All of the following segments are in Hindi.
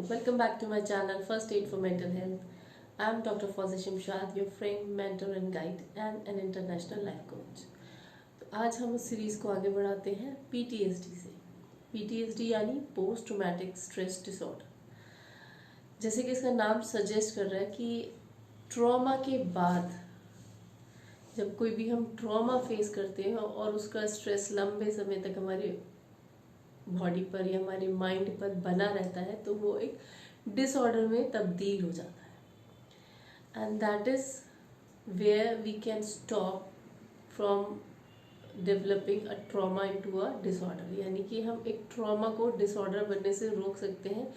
welcome back to my channel First Aid for Mental Health. I am Dr. Fauzi Shamshad, your friend, mentor and guide and an international life coach. तो आज हम उस सीरीज को आगे बढ़ाते हैं PTSD से। PTSD यानी पोस्ट ट्रॉमेटिक स्ट्रेस डिसऑर्डर। जैसे कि इसका नाम सजेस्ट कर रहा है कि ट्रॉमा के बाद जब कोई भी हम ट्रॉमा फेस करते हैं और उसका स्ट्रेस लंबे समय तक हमारे बॉडी पर या हमारे माइंड पर बना रहता है तो वो एक डिसऑर्डर में तब्दील हो जाता है। And that is where we can stop from developing a trauma into a disorder, यानी कि हम एक ट्रॉमा को डिसऑर्डर बनने से रोक सकते हैं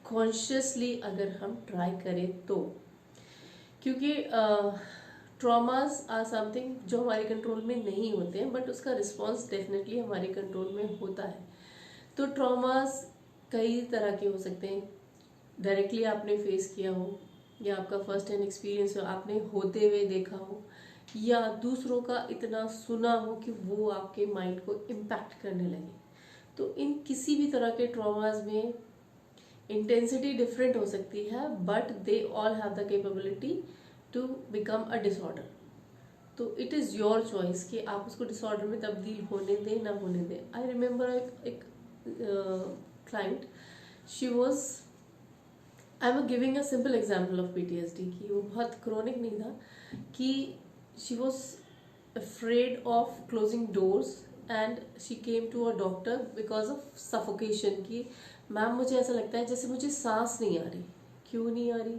कॉन्शियसली अगर हम ट्राई करें तो। क्योंकि ट्रॉमास आर समथिंग जो हमारे कंट्रोल में नहीं होते हैं, बट उसका रिस्पॉन्स डेफिनेटली हमारे कंट्रोल में होता है। तो ट्रॉमास कई तरह के हो सकते हैं। डायरेक्टली आपने फेस किया हो या आपका फर्स्ट हैंड एक्सपीरियंस हो, आपने होते हुए देखा हो, या दूसरों का इतना सुना हो कि वो आपके माइंड को इम्पैक्ट करने लगे। तो इन किसी भी तरह के ट्रॉमास में इंटेंसिटी डिफरेंट हो सकती है, but they all have the capability to become a disorder. तो इट इज़ योर चॉइस कि आप उसको डिसऑर्डर में तब्दील होने दें ना होने दें। आई रिमेंबर एक client, she was, I'm giving a simple example of PTSD कि वो बहुत chronic नहीं था, कि she was afraid of closing doors and she came to a doctor because of suffocation कि मैम मुझे ऐसा लगता है जैसे मुझे सांस नहीं आ रही। क्यों नहीं आ रही?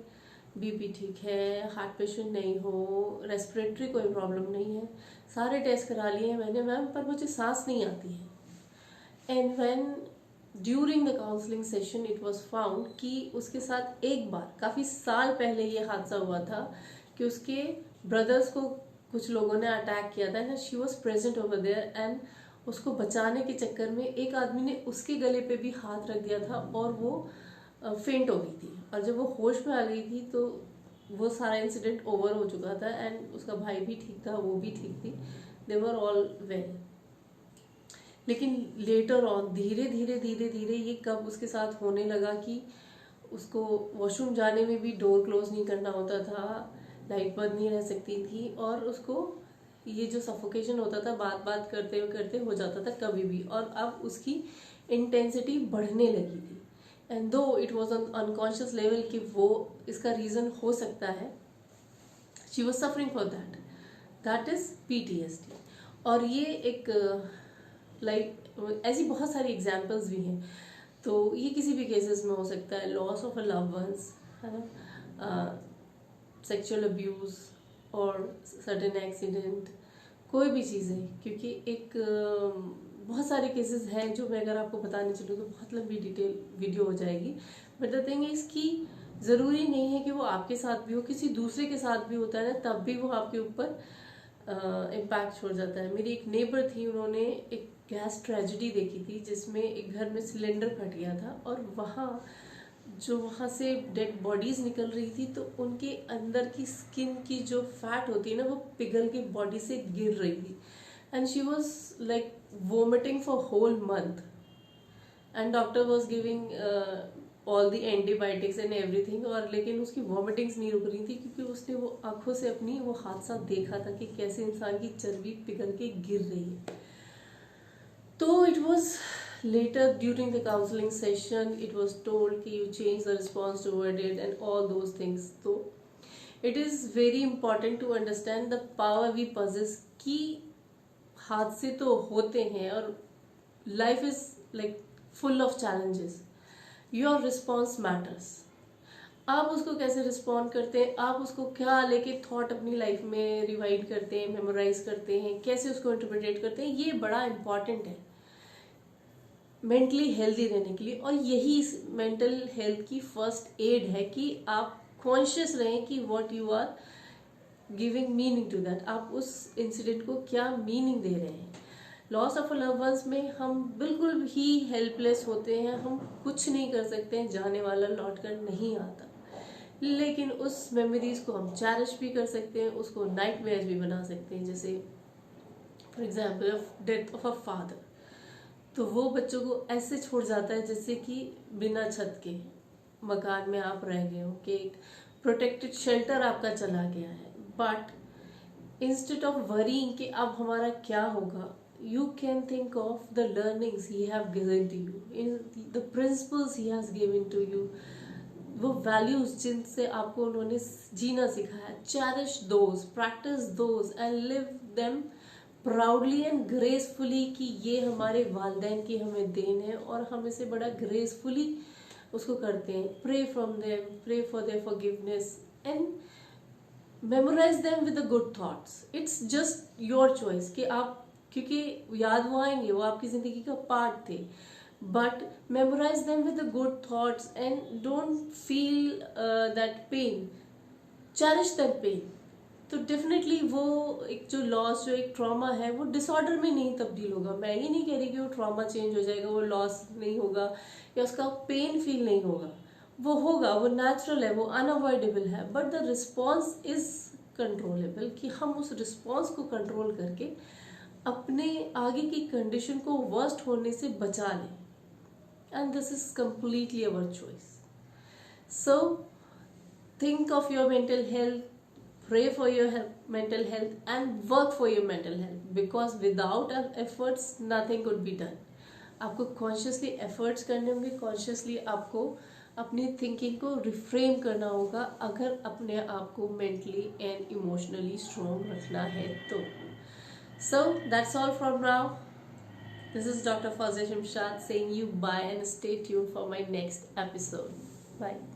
बीपी ठीक है, हार्ट पेशेंट नहीं हो, रेस्पिरेटरी कोई प्रॉब्लम नहीं है, सारे टेस्ट करा लिए हैं मैंने मैम, पर मुझे सांस नहीं आती है। And when during the counselling session it was found कि उसके साथ एक बार काफ़ी साल पहले ये हादसा हुआ था कि उसके ब्रदर्स को कुछ लोगों ने अटैक किया था and she was present over there, and उसको बचाने के चक्कर में एक आदमी ने उसके गले पे भी हाथ रख दिया था और वो फेंट हो गई थी। और जब वो होश में आ गई थी तो वो सारा इंसिडेंट ओवर हो चुका था एंड उसका भाई भी ठीक था, वो भी ठीक थी, दे वर ऑल वेल। लेकिन लेटर ऑन धीरे धीरे धीरे धीरे ये कब उसके साथ होने लगा कि उसको वॉशरूम जाने में भी डोर क्लोज नहीं करना होता था, लाइट बंद नहीं रह सकती थी, और उसको ये जो सफोकेशन होता था बात बात करते करते हो जाता था कभी भी, और अब उसकी इंटेंसिटी बढ़ने लगी थी। एंड दो it was on unconscious level कि वो इसका रीज़न हो सकता है, she was suffering for that is PTSD। और ये एक ऐसी बहुत सारी एग्जाम्पल्स भी हैं। तो ये किसी भी केसेस में हो सकता है, loss of a love ones, है ना, सेक्सुअल अब्यूज़ और सर्टेन एक्सीडेंट, कोई भी चीज़ें। क्योंकि एक बहुत सारे केसेस हैं जो मैं अगर आपको बताने चलूँ तो बहुत लंबी डिटेल वीडियो हो जाएगी। बट द थिंग इज़ कि ज़रूरी नहीं है कि वो आपके साथ भी हो, किसी दूसरे के साथ भी होता है ना, तब भी वो आपके ऊपर इम्पैक्ट छोड़ जाता है। मेरी एक नेबर थी, उन्होंने एक गैस ट्रेजेडी देखी थी जिसमें एक घर में सिलेंडर फट गया था और वहाँ से डेड बॉडीज निकल रही थी, तो उनके अंदर की स्किन की जो फैट होती है ना वो पिघल के बॉडी से गिर रही थी and she was like vomiting for whole month and doctor was giving all the antibiotics and everything, और लेकिन उसकी वॉमिटिंग्स नहीं रुक रही थी क्योंकि उसने वो आंखों से अपनी वो हादसा देखा था कि कैसे इंसान की चर्बी पिघल के गिर रही है। तो it was later during the counselling session it was told कि you change the response toward it and all those things. तो it is very important to understand the power we possess कि हादसे तो होते हैं और life is like full of challenges. Your response matters. आप उसको कैसे रिस्पॉन्ड करते हैं, आप उसको क्या लेके थॉट अपनी लाइफ में रिवाइड करते हैं, मेमोराइज करते हैं, कैसे उसको इंटरप्रिटेट करते हैं, ये बड़ा इंपॉर्टेंट है मेंटली हेल्दी रहने के लिए। और यही इस मेंटल हेल्थ की फर्स्ट एड है कि आप कॉन्शियस रहें कि what you are giving meaning to that, आप उस इंसिडेंट को क्या मीनिंग दे रहे हैं। लॉस ऑफ लव वंस में हम बिल्कुल ही हेल्पलेस होते हैं, हम कुछ नहीं कर सकते हैं, जाने वाला लौट कर नहीं आता, लेकिन उस मेमोरीज को हम चैरिश भी कर सकते हैं, उसको नाइटमेयर्स भी बना सकते हैं। जैसे for example of death of a father, तो वो बच्चों को ऐसे छोड़ जाता है जैसे कि बिना छत के, मकान में आप रह गए हो, कि एक प्रोटेक्टेड शेल्टर आपका चला गया है, बट इंस्टेड ऑफ वरीइंग कि अब हमारा क्या होगा, you can think of the learnings he have given to you, in the principles he has given to you, वो वैल्यूज जिनसे आपको उन्होंने जीना सिखाया. Cherish those, practice those and live them proudly and gracefully, कि ये हमारे वालिदैन की हमें देन है और हम इसे बड़ा ग्रेसफुली उसको करते हैं. Pray from them, pray for their forgiveness and memorize them with the good thoughts. It's just your choice कि आप, क्योंकि याद वो आएंगे, वो आपकी जिंदगी का पार्ट थे, but memorize them with the good thoughts and don't feel that pain, cherish that pain. तो डेफिनेटली वो एक जो लॉस, जो एक ट्रॉमा है, वो डिसऑर्डर में नहीं तब्दील होगा. मैं ये नहीं कह रही कि वो ट्रॉमा चेंज हो जाएगा, वो लॉस नहीं होगा या उसका पेन फील नहीं होगा. वो होगा, वो नेचुरल है, वो अनअवॉइडेबल है, but the response is controllable, कि हम उस रिस्पॉन्स को कंट्रोल करके अपने आगे की कंडीशन को वर्स्ट होने से बचा लें. And this is completely our choice. So think of your mental health, pray for your mental health, and work for your mental health, because without efforts nothing could be done. आपको कॉन्शियसली एफर्ट्स करने होंगे, कॉन्शियसली आपको अपनी थिंकिंग को रिफ्रेम करना होगा अगर अपने आप को मेंटली एंड इमोशनली स्ट्रॉन्ग रखना है तो. So that's all from now. This is Dr. Fawzia Shamshad saying you bye and stay tuned for my next episode. Bye.